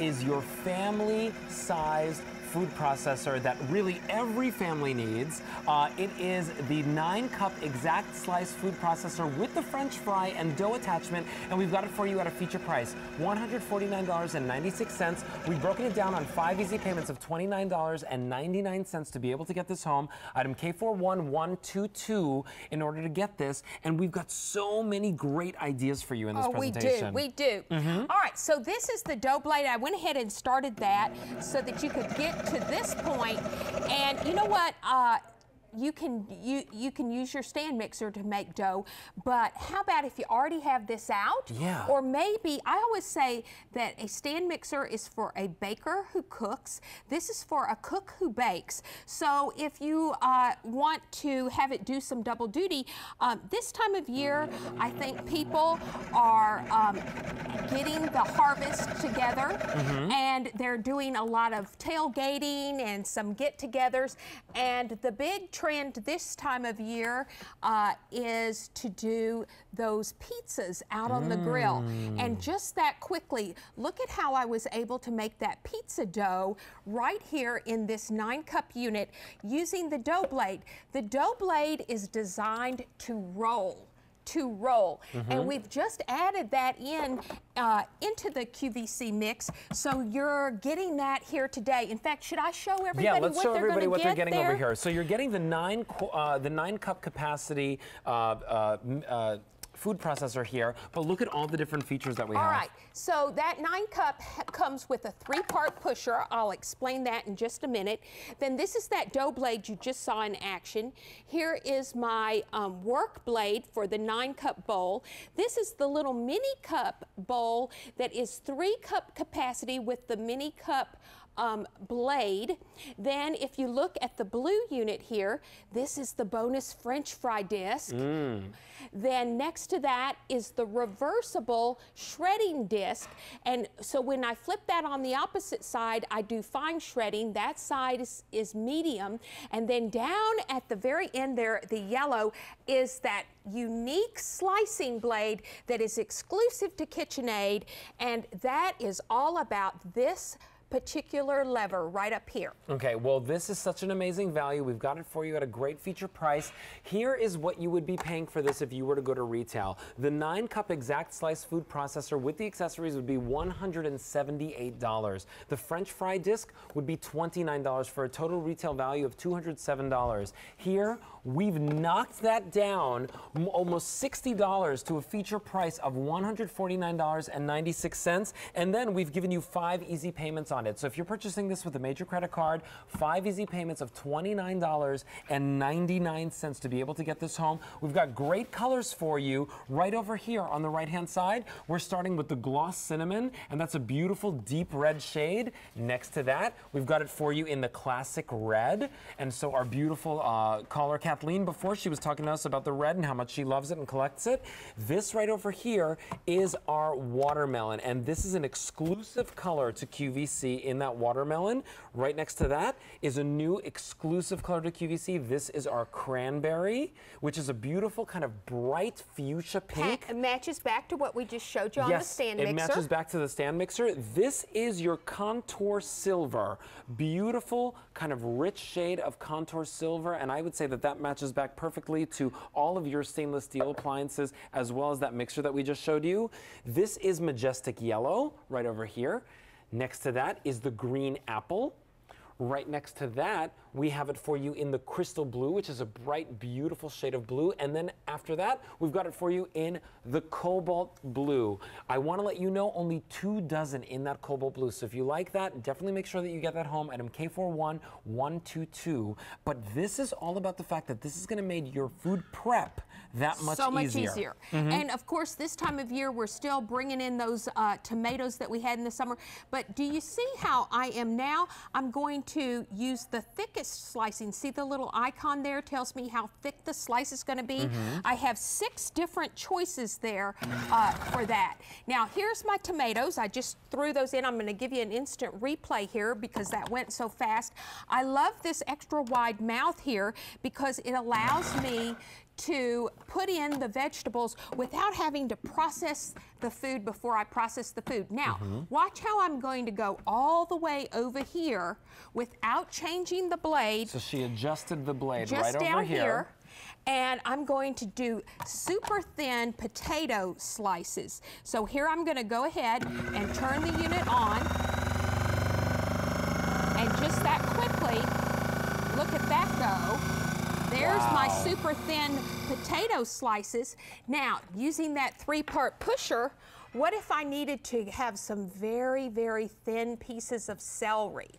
Is your family-sized food processor that really every family needs. It is the 9-cup exact slice food processor with the French fry and dough attachment, and we've got it for you at a feature price, $149.96. We've broken it down on 5 easy payments of $29.99 to be able to get this home. Item K41122 in order to get this, and we've got so many great ideas for you in this presentation. We do. All right, so this is the dough blade. I went ahead and started that so that you could get to this point, and you know what? You can use your stand mixer to make dough, but how about if you already have this out? Yeah. Or maybe, I always say that a stand mixer is for a baker who cooks. This is for a cook who bakes. So if you want to have it do some double duty, this time of year, I think people are getting the harvest together, and they're doing a lot of tailgating and some get-togethers, and the big trend this time of year is to do those pizzas out on the grill. And just that quickly, look at how I was able to make that pizza dough right here in this 9-cup unit using the dough blade. The dough blade is designed to roll. And we've just added that into the QVC mix, so you're getting that here today. In fact, should I show everybody what they're getting? Yeah, let's show everybody what they're getting over here. So you're getting the 9-cup capacity food processor here, but look at all the different features that we have. All right, so that 9-cup comes with a 3-part pusher. I'll explain that in just a minute. Then this is that dough blade you just saw in action. Here is my work blade for the 9-cup bowl. This is the little mini cup bowl that is 3-cup capacity with the mini cup blade. Then if you look at the blue unit here, this is the bonus French fry disc. Then next to that is the reversible shredding disc, and so when I flip that on the opposite side, I do fine shredding. That side is medium, and then down at the very end there, the yellow, is that unique slicing blade that is exclusive to KitchenAid, and that is all about this particular lever right up here. Okay, well, this is such an amazing value. We've got it for you at a great feature price. Here is what you would be paying for this if you were to go to retail. The 9-cup exact slice food processor with the accessories would be $178. The French fry disc would be $29 for a total retail value of $207. Here, we've knocked that down almost $60 to a feature price of $149.96, and then we've given you 5 easy payments on it. So if you're purchasing this with a major credit card, 5 easy payments of $29.99 to be able to get this home. We've got great colors for you right over here on the right-hand side. We're starting with the gloss cinnamon, and that's a beautiful deep red shade. Next to that, we've got it for you in the classic red. And so our beautiful caller, Kathleen, before, she was talking to us about the red and how much she loves it and collects it. This right over here is our watermelon, and this is an exclusive color to QVC in that watermelon. Right next to that is a new exclusive color to QVC. This is our cranberry, which is a beautiful kind of bright fuchsia pink. It matches back to what we just showed you on the stand mixer. Yes, it matches back to the stand mixer. This is your contour silver. Beautiful, kind of rich shade of contour silver, and I would say that that matches back perfectly to all of your stainless steel appliances as well as that mixer that we just showed you. This is majestic yellow right over here. Next to that is the green apple. Right next to that, we have it for you in the crystal blue, which is a bright, beautiful shade of blue. And then after that, we've got it for you in the cobalt blue. I want to let you know only 2 dozen in that cobalt blue. So if you like that, definitely make sure that you get that home. Item K41122. But this is all about the fact that this is going to make your food prep that much easier. So much easier. And of course, this time of year, we're still bringing in those tomatoes that we had in the summer. But do you see how I am now? I'm going to use the thickest slicing. See the little icon there tells me how thick the slice is going to be. I have 6 different choices there for that. Now here's my tomatoes. I just threw those in. I'm going to give you an instant replay here because that went so fast. I love this extra wide mouth here because it allows me to put in the vegetables without having to process the food before I process the food. Now, watch how I'm going to go all the way over here without changing the blade. So she adjusted the blade just right down over here. And I'm going to do super thin potato slices. So here I'm going to go ahead and turn the unit on. And just that quickly, look at that go. There's my super thin potato slices. Now, using that 3-part pusher, what if I needed to have some very, very thin pieces of celery?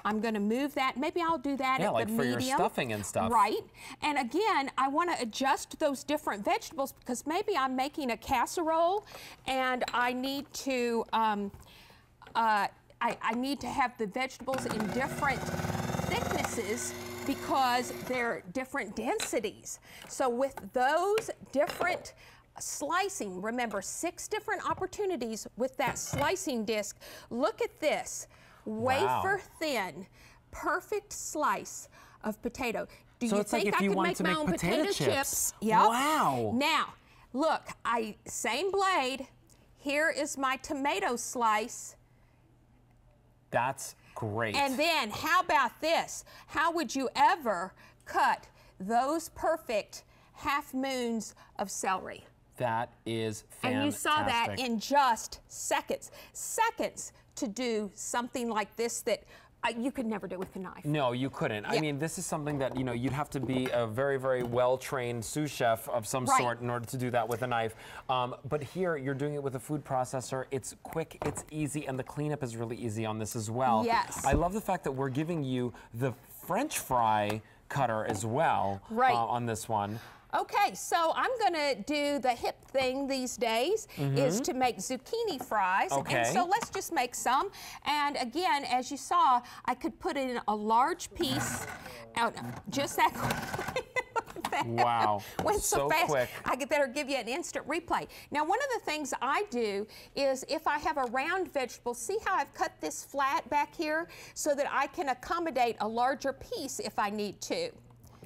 I'm going to move that. Maybe I'll do that at like the for medium. your stuffing and stuff. Right. And again, I want to adjust those different vegetables because maybe I'm making a casserole and I need to I need to have the vegetables in different thicknesses because they're different densities. So with those different slicing, remember 6 different opportunities with that slicing disc. Look at this, wafer thin, perfect slice of potato. Do you think like if I you could want make to my make own potato potato chips? Yep. Wow. Now, look, same blade. Here is my tomato slice. That's great. And then, how about this? How would you ever cut those perfect half moons of celery? That is fantastic. And you saw that in just seconds. Seconds to do something like this that you could never do with a knife. No, you couldn't. Yeah. I mean, this is something that, you know, you'd have to be a very, very well-trained sous chef of some sort in order to do that with a knife. But here, you're doing it with a food processor. It's quick, it's easy, and the cleanup is really easy on this as well. Yes. I love the fact that we're giving you the French fry cutter as well on this one. Okay, so I'm gonna do the hip thing these days is to make zucchini fries. Okay. And so let's just make some. And again, as you saw, I could put in a large piece out just that quickly. Wow, Went so fast. quick. I better give you an instant replay. Now, one of the things I do is if I have a round vegetable, see how I've cut this flat back here so that I can accommodate a larger piece if I need to.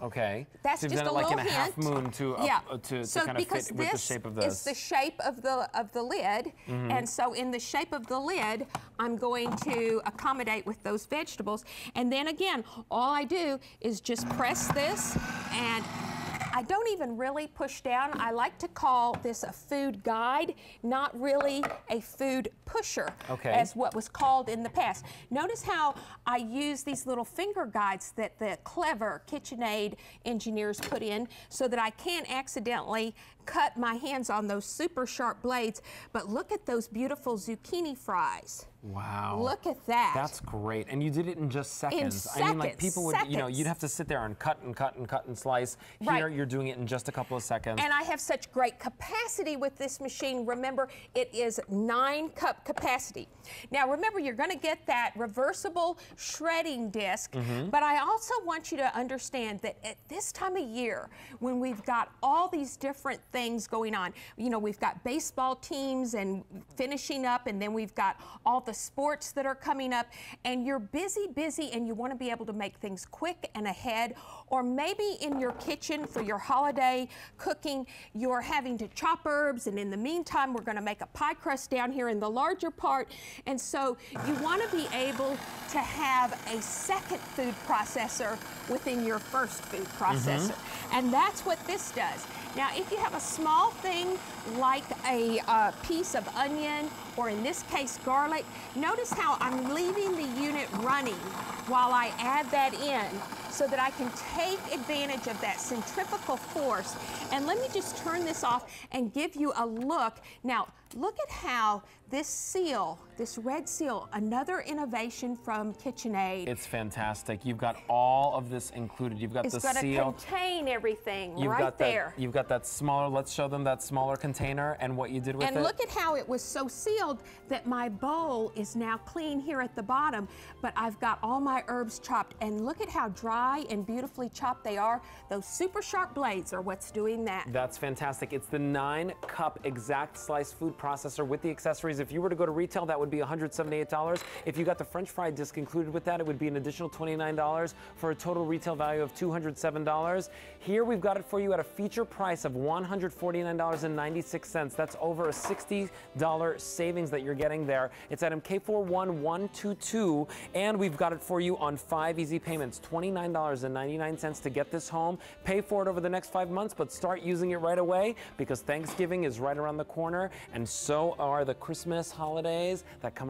Okay. That's so you've just done a it like little in a half moon to kind of fit with the shape of this. Is the shape of the lid, and so in the shape of the lid, I'm going to accommodate with those vegetables. And then again, all I do is just press this, and I don't even really push down. I like to call this a food guide, not really a food pusher, as what was called in the past. Notice how I use these little finger guides that the clever KitchenAid engineers put in so that I can't accidentally cut my hands on those super sharp blades. But look at those beautiful zucchini fries. Wow. Look at that. That's great. And you did it in just seconds. In seconds. I mean, like people would, you know, you'd have to sit there and cut and cut and cut and slice. Here, you're doing it in just a couple of seconds. And I have such great capacity with this machine. Remember, it is 9-cup capacity. Now, remember, you're going to get that reversible shredding disc, but I also want you to understand that at this time of year, when we've got all these different things going on, you know, we've got baseball teams and finishing up, and then we've got all the sports that are coming up, and you're busy, and you want to be able to make things quick and ahead, or maybe in your kitchen for your holiday cooking, you're having to chop herbs, and in the meantime, we're going to make a pie crust down here in the larger part, and so you want to be able to have a second food processor within your first food processor, and that's what this does. Now, if you have a small thing like a piece of onion, or in this case, garlic, notice how I'm leaving the unit running while I add that in so that I can take advantage of that centrifugal force. And let me just turn this off and give you a look. Now, look at how this seal, this red seal, another innovation from KitchenAid. It's fantastic. You've got all of this included. You've got the seal. It's going to contain everything there. You've got that smaller, let's show them that smaller container and what you did with it. And look at how it was so sealed that my bowl is now clean here at the bottom, but I've got all my herbs chopped, and look at how dry and beautifully chopped they are. Those super sharp blades are what's doing that. That's fantastic. It's the 9-cup exact slice food processor with the accessories. If you were to go to retail, that would be $178. If you got the French fry disc included with that, it would be an additional $29 for a total retail value of $207. Here we've got it for you at a feature price of $149.96. That's over a $60 savings that you're getting there. It's item K41122, and we've got it for you on 5 easy payments, $29.99 to get this home. Pay for it over the next 5 months, but start using it right away because Thanksgiving is right around the corner, and so are the Christmas holidays that come